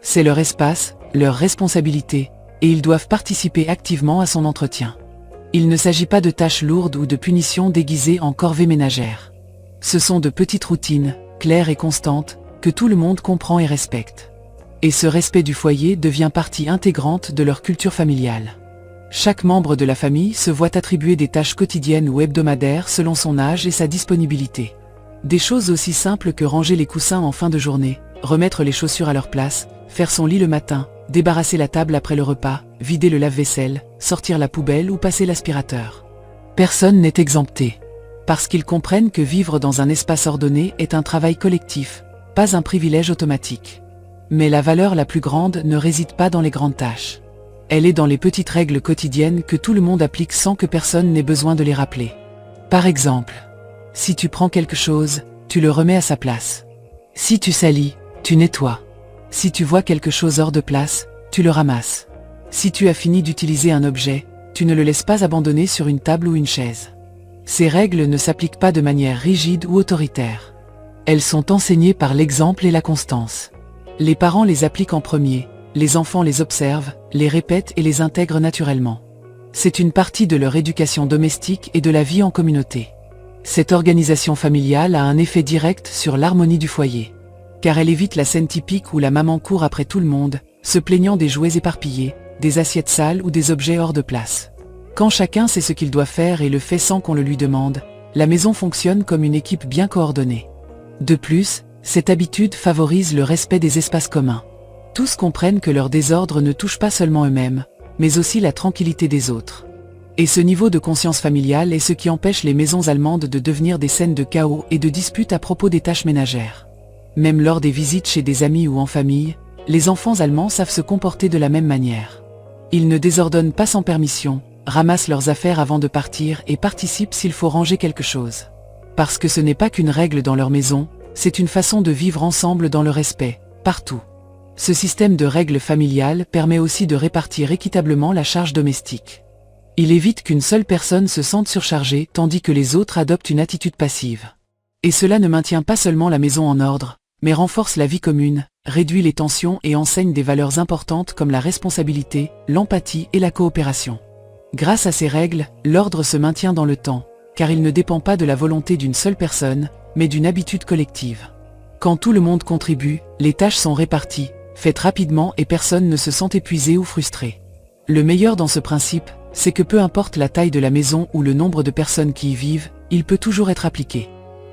C'est leur espace, leur responsabilité, et ils doivent participer activement à son entretien. Il ne s'agit pas de tâches lourdes ou de punitions déguisées en corvées ménagères. Ce sont de petites routines, claires et constantes, que tout le monde comprend et respecte. Et ce respect du foyer devient partie intégrante de leur culture familiale. Chaque membre de la famille se voit attribuer des tâches quotidiennes ou hebdomadaires selon son âge et sa disponibilité. Des choses aussi simples que ranger les coussins en fin de journée, remettre les chaussures à leur place, faire son lit le matin, débarrasser la table après le repas, vider le lave-vaisselle, sortir la poubelle ou passer l'aspirateur. Personne n'est exempté. Parce qu'ils comprennent que vivre dans un espace ordonné est un travail collectif, pas un privilège automatique. Mais la valeur la plus grande ne réside pas dans les grandes tâches. Elle est dans les petites règles quotidiennes que tout le monde applique sans que personne n'ait besoin de les rappeler. Par exemple, si tu prends quelque chose, tu le remets à sa place. Si tu salis, tu nettoies. Si tu vois quelque chose hors de place, tu le ramasses. Si tu as fini d'utiliser un objet, tu ne le laisses pas abandonner sur une table ou une chaise. Ces règles ne s'appliquent pas de manière rigide ou autoritaire. Elles sont enseignées par l'exemple et la constance. Les parents les appliquent en premier, les enfants les observent, les répètent et les intègrent naturellement. C'est une partie de leur éducation domestique et de la vie en communauté. Cette organisation familiale a un effet direct sur l'harmonie du foyer. Car elle évite la scène typique où la maman court après tout le monde, se plaignant des jouets éparpillés, des assiettes sales ou des objets hors de place. Quand chacun sait ce qu'il doit faire et le fait sans qu'on le lui demande, la maison fonctionne comme une équipe bien coordonnée. De plus, cette habitude favorise le respect des espaces communs. Tous comprennent que leur désordre ne touche pas seulement eux-mêmes, mais aussi la tranquillité des autres. Et ce niveau de conscience familiale est ce qui empêche les maisons allemandes de devenir des scènes de chaos et de disputes à propos des tâches ménagères. Même lors des visites chez des amis ou en famille, les enfants allemands savent se comporter de la même manière. Ils ne désordonnent pas sans permission, ramassent leurs affaires avant de partir et participent s'il faut ranger quelque chose. Parce que ce n'est pas qu'une règle dans leur maison, c'est une façon de vivre ensemble dans le respect, partout. Ce système de règles familiales permet aussi de répartir équitablement la charge domestique. Il évite qu'une seule personne se sente surchargée tandis que les autres adoptent une attitude passive. Et cela ne maintient pas seulement la maison en ordre, mais renforce la vie commune, réduit les tensions et enseigne des valeurs importantes comme la responsabilité, l'empathie et la coopération. Grâce à ces règles, l'ordre se maintient dans le temps, car il ne dépend pas de la volonté d'une seule personne, mais d'une habitude collective. Quand tout le monde contribue, les tâches sont réparties, faites rapidement et personne ne se sent épuisé ou frustré. Le meilleur dans ce principe, c'est que peu importe la taille de la maison ou le nombre de personnes qui y vivent, il peut toujours être appliqué.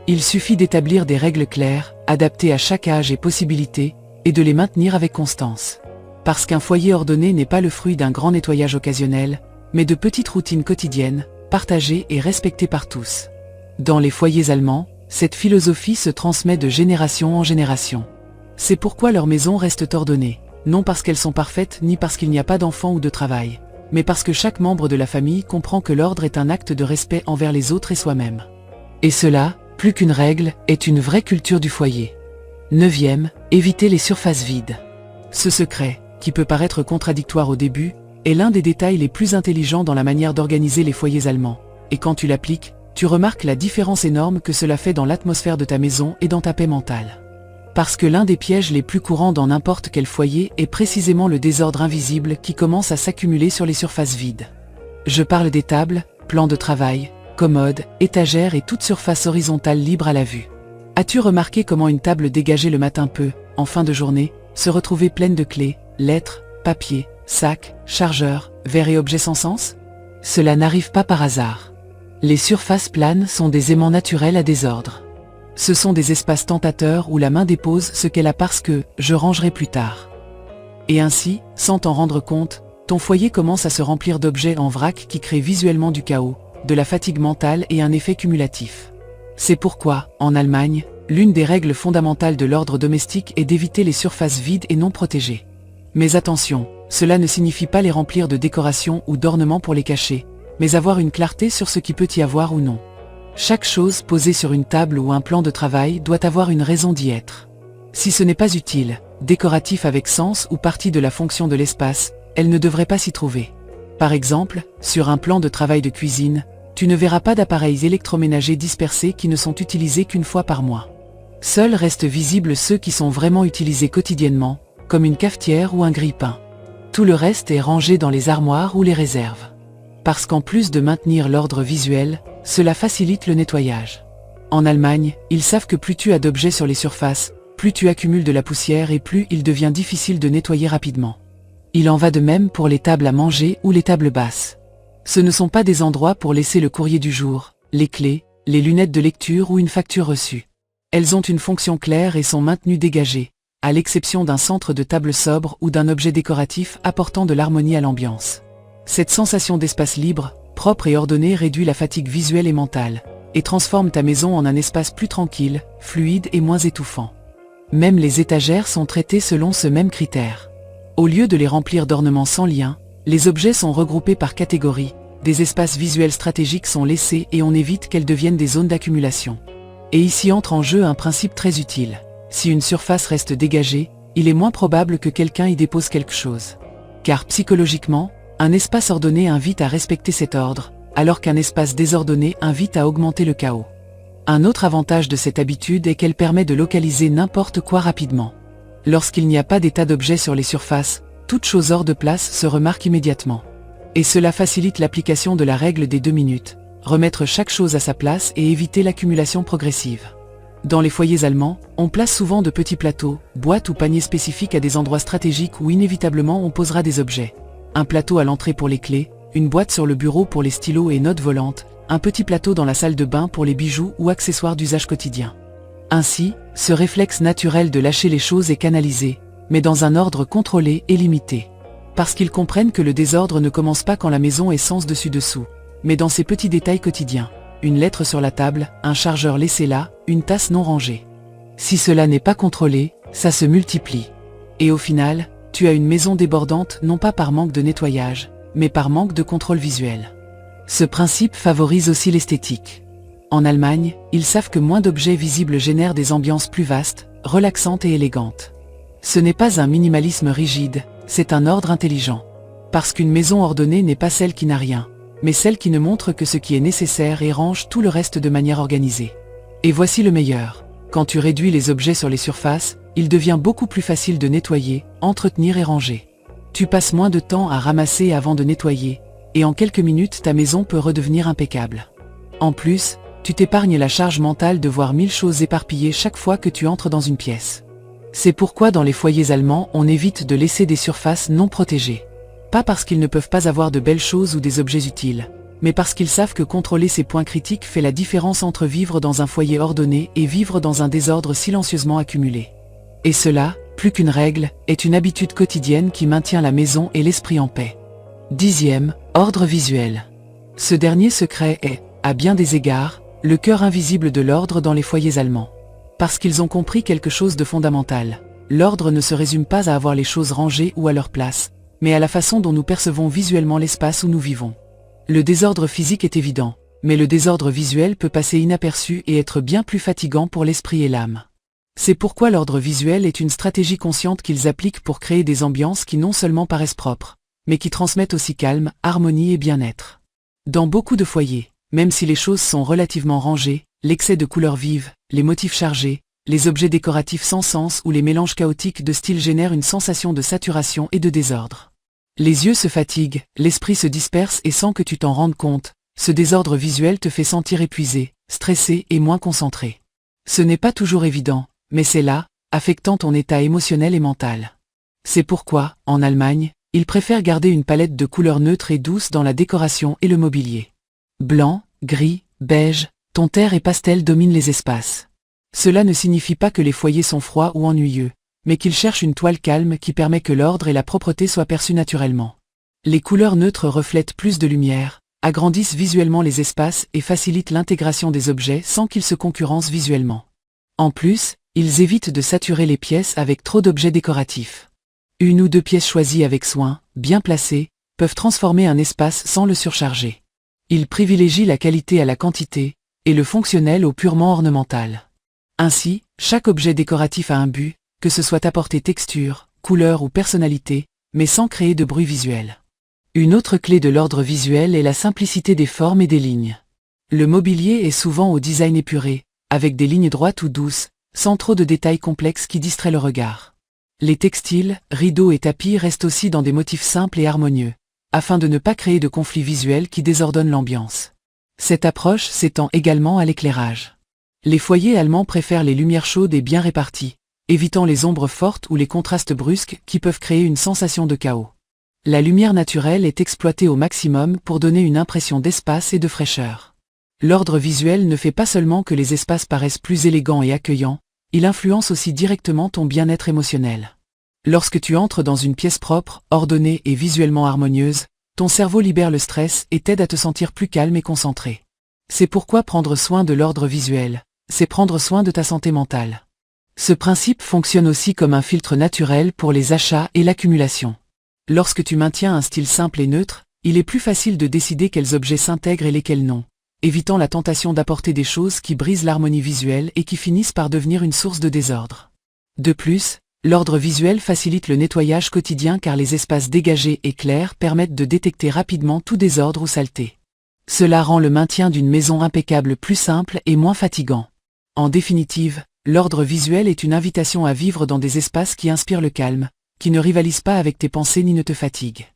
Il suffit d'établir des règles claires, adaptées à chaque âge et possibilité, et de les maintenir avec constance. Parce qu'un foyer ordonné n'est pas le fruit d'un grand nettoyage occasionnel, mais de petites routines quotidiennes, partagées et respectées par tous. Dans les foyers allemands, cette philosophie se transmet de génération en génération. C'est pourquoi leurs maisons restent ordonnées, non parce qu'elles sont parfaites ni parce qu'il n'y a pas d'enfants ou de travail, mais parce que chaque membre de la famille comprend que l'ordre est un acte de respect envers les autres et soi-même. Et cela, plus qu'une règle, est une vraie culture du foyer. 9e, éviter les surfaces vides. Ce secret, qui peut paraître contradictoire au début, est l'un des détails les plus intelligents dans la manière d'organiser les foyers allemands. Et quand tu l'appliques, tu remarques la différence énorme que cela fait dans l'atmosphère de ta maison et dans ta paix mentale. Parce que l'un des pièges les plus courants dans n'importe quel foyer est précisément le désordre invisible qui commence à s'accumuler sur les surfaces vides. Je parle des tables, plans de travail, commodes, étagères et toute surface horizontale libre à la vue. As-tu remarqué comment une table dégagée le matin peut, en fin de journée, se retrouver pleine de clés, lettres, papiers, sacs, chargeurs, verres et objets sans sens? Cela n'arrive pas par hasard. Les surfaces planes sont des aimants naturels à désordre. Ce sont des espaces tentateurs où la main dépose ce qu'elle a parce que « je rangerai plus tard ». Et ainsi, sans t'en rendre compte, ton foyer commence à se remplir d'objets en vrac qui créent visuellement du chaos, de la fatigue mentale et un effet cumulatif. C'est pourquoi, en Allemagne, l'une des règles fondamentales de l'ordre domestique est d'éviter les surfaces vides et non protégées. Mais attention, cela ne signifie pas les remplir de décorations ou d'ornements pour les cacher, mais avoir une clarté sur ce qui peut y avoir ou non. Chaque chose posée sur une table ou un plan de travail doit avoir une raison d'y être. Si ce n'est pas utile, décoratif avec sens ou partie de la fonction de l'espace, elle ne devrait pas s'y trouver. Par exemple, sur un plan de travail de cuisine, tu ne verras pas d'appareils électroménagers dispersés qui ne sont utilisés qu'une fois par mois. Seuls restent visibles ceux qui sont vraiment utilisés quotidiennement, comme une cafetière ou un grille-pain. Tout le reste est rangé dans les armoires ou les réserves. Parce qu'en plus de maintenir l'ordre visuel, cela facilite le nettoyage. En Allemagne, ils savent que plus tu as d'objets sur les surfaces, plus tu accumules de la poussière et plus il devient difficile de nettoyer rapidement. Il en va de même pour les tables à manger ou les tables basses. Ce ne sont pas des endroits pour laisser le courrier du jour, les clés, les lunettes de lecture ou une facture reçue. Elles ont une fonction claire et sont maintenues dégagées, à l'exception d'un centre de table sobre ou d'un objet décoratif apportant de l'harmonie à l'ambiance. Cette sensation d'espace libre, propre et ordonné réduit la fatigue visuelle et mentale, et transforme ta maison en un espace plus tranquille, fluide et moins étouffant. Même les étagères sont traitées selon ce même critère. Au lieu de les remplir d'ornements sans lien, les objets sont regroupés par catégorie, des espaces visuels stratégiques sont laissés et on évite qu'elles deviennent des zones d'accumulation. Et ici entre en jeu un principe très utile. Si une surface reste dégagée, il est moins probable que quelqu'un y dépose quelque chose. Car psychologiquement, un espace ordonné invite à respecter cet ordre, alors qu'un espace désordonné invite à augmenter le chaos. Un autre avantage de cette habitude est qu'elle permet de localiser n'importe quoi rapidement. Lorsqu'il n'y a pas d'état d'objet sur les surfaces, toute chose hors de place se remarque immédiatement. Et cela facilite l'application de la règle des 2 minutes, remettre chaque chose à sa place et éviter l'accumulation progressive. Dans les foyers allemands, on place souvent de petits plateaux, boîtes ou paniers spécifiques à des endroits stratégiques où inévitablement on posera des objets. Un plateau à l'entrée pour les clés, une boîte sur le bureau pour les stylos et notes volantes, un petit plateau dans la salle de bain pour les bijoux ou accessoires d'usage quotidien. Ainsi, ce réflexe naturel de lâcher les choses est canalisé, mais dans un ordre contrôlé et limité. Parce qu'ils comprennent que le désordre ne commence pas quand la maison est sens dessus-dessous, mais dans ces petits détails quotidiens. Une lettre sur la table, un chargeur laissé là, une tasse non rangée. Si cela n'est pas contrôlé, ça se multiplie. Et au final, tu as une maison débordante non pas par manque de nettoyage, mais par manque de contrôle visuel. Ce principe favorise aussi l'esthétique. En Allemagne, ils savent que moins d'objets visibles génèrent des ambiances plus vastes, relaxantes et élégantes. Ce n'est pas un minimalisme rigide, c'est un ordre intelligent. Parce qu'une maison ordonnée n'est pas celle qui n'a rien, mais celle qui ne montre que ce qui est nécessaire et range tout le reste de manière organisée. Et voici le meilleur. Quand tu réduis les objets sur les surfaces, il devient beaucoup plus facile de nettoyer, entretenir et ranger. Tu passes moins de temps à ramasser avant de nettoyer, et en quelques minutes ta maison peut redevenir impeccable. En plus, tu t'épargnes la charge mentale de voir 1000 choses éparpillées chaque fois que tu entres dans une pièce. C'est pourquoi dans les foyers allemands on évite de laisser des surfaces non protégées. Pas parce qu'ils ne peuvent pas avoir de belles choses ou des objets utiles, mais parce qu'ils savent que contrôler ces points critiques fait la différence entre vivre dans un foyer ordonné et vivre dans un désordre silencieusement accumulé. Et cela, plus qu'une règle, est une habitude quotidienne qui maintient la maison et l'esprit en paix. 10e, ordre visuel. Ce dernier secret est, à bien des égards, le cœur invisible de l'ordre dans les foyers allemands. Parce qu'ils ont compris quelque chose de fondamental. L'ordre ne se résume pas à avoir les choses rangées ou à leur place, mais à la façon dont nous percevons visuellement l'espace où nous vivons. Le désordre physique est évident, mais le désordre visuel peut passer inaperçu et être bien plus fatigant pour l'esprit et l'âme. C'est pourquoi l'ordre visuel est une stratégie consciente qu'ils appliquent pour créer des ambiances qui non seulement paraissent propres, mais qui transmettent aussi calme, harmonie et bien-être. Dans beaucoup de foyers, même si les choses sont relativement rangées, l'excès de couleurs vives, les motifs chargés, les objets décoratifs sans sens ou les mélanges chaotiques de styles génèrent une sensation de saturation et de désordre. Les yeux se fatiguent, l'esprit se disperse et sans que tu t'en rendes compte, ce désordre visuel te fait sentir épuisé, stressé et moins concentré. Ce n'est pas toujours évident, mais c'est là, affectant ton état émotionnel et mental. C'est pourquoi, en Allemagne, ils préfèrent garder une palette de couleurs neutres et douces dans la décoration et le mobilier. Blanc, gris, beige, ton terre et pastel dominent les espaces. Cela ne signifie pas que les foyers sont froids ou ennuyeux, mais qu'ils cherchent une toile calme qui permet que l'ordre et la propreté soient perçus naturellement. Les couleurs neutres reflètent plus de lumière, agrandissent visuellement les espaces et facilitent l'intégration des objets sans qu'ils se concurrencent visuellement. En plus, ils évitent de saturer les pièces avec trop d'objets décoratifs. Une ou deux pièces choisies avec soin, bien placées, peuvent transformer un espace sans le surcharger. Ils privilégient la qualité à la quantité, et le fonctionnel au purement ornemental. Ainsi, chaque objet décoratif a un but, que ce soit apporter texture, couleur ou personnalité, mais sans créer de bruit visuel. Une autre clé de l'ordre visuel est la simplicité des formes et des lignes. Le mobilier est souvent au design épuré, avec des lignes droites ou douces, sans trop de détails complexes qui distraient le regard. Les textiles, rideaux et tapis restent aussi dans des motifs simples et harmonieux, afin de ne pas créer de conflits visuels qui désordonnent l'ambiance. Cette approche s'étend également à l'éclairage. Les foyers allemands préfèrent les lumières chaudes et bien réparties, évitant les ombres fortes ou les contrastes brusques qui peuvent créer une sensation de chaos. La lumière naturelle est exploitée au maximum pour donner une impression d'espace et de fraîcheur. L'ordre visuel ne fait pas seulement que les espaces paraissent plus élégants et accueillants, il influence aussi directement ton bien-être émotionnel. Lorsque tu entres dans une pièce propre, ordonnée et visuellement harmonieuse, ton cerveau libère le stress et t'aide à te sentir plus calme et concentré. C'est pourquoi prendre soin de l'ordre visuel, c'est prendre soin de ta santé mentale. Ce principe fonctionne aussi comme un filtre naturel pour les achats et l'accumulation. Lorsque tu maintiens un style simple et neutre, il est plus facile de décider quels objets s'intègrent et lesquels non, évitant la tentation d'apporter des choses qui brisent l'harmonie visuelle et qui finissent par devenir une source de désordre. De plus, l'ordre visuel facilite le nettoyage quotidien car les espaces dégagés et clairs permettent de détecter rapidement tout désordre ou saleté. Cela rend le maintien d'une maison impeccable plus simple et moins fatigant. En définitive, l'ordre visuel est une invitation à vivre dans des espaces qui inspirent le calme, qui ne rivalisent pas avec tes pensées ni ne te fatiguent.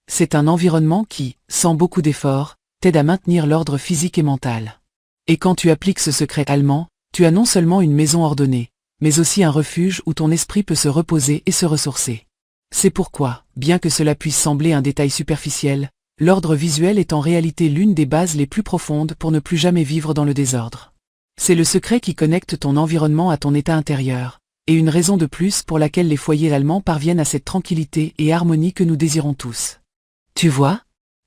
C'est un environnement qui, sans beaucoup d'efforts, t'aide à maintenir l'ordre physique et mental. Et quand tu appliques ce secret allemand, tu as non seulement une maison ordonnée, mais aussi un refuge où ton esprit peut se reposer et se ressourcer. C'est pourquoi, bien que cela puisse sembler un détail superficiel, l'ordre visuel est en réalité l'une des bases les plus profondes pour ne plus jamais vivre dans le désordre. C'est le secret qui connecte ton environnement à ton état intérieur, et une raison de plus pour laquelle les foyers allemands parviennent à cette tranquillité et harmonie que nous désirons tous. Tu vois ?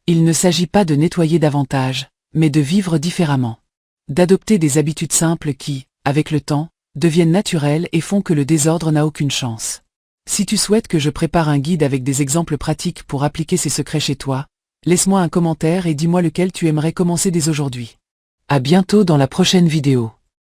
Il ne s'agit pas de nettoyer davantage, mais de vivre différemment. D'adopter des habitudes simples qui, avec le temps, deviennent naturelles et font que le désordre n'a aucune chance. Si tu souhaites que je prépare un guide avec des exemples pratiques pour appliquer ces secrets chez toi, laisse-moi un commentaire et dis-moi lequel tu aimerais commencer dès aujourd'hui. À bientôt dans la prochaine vidéo.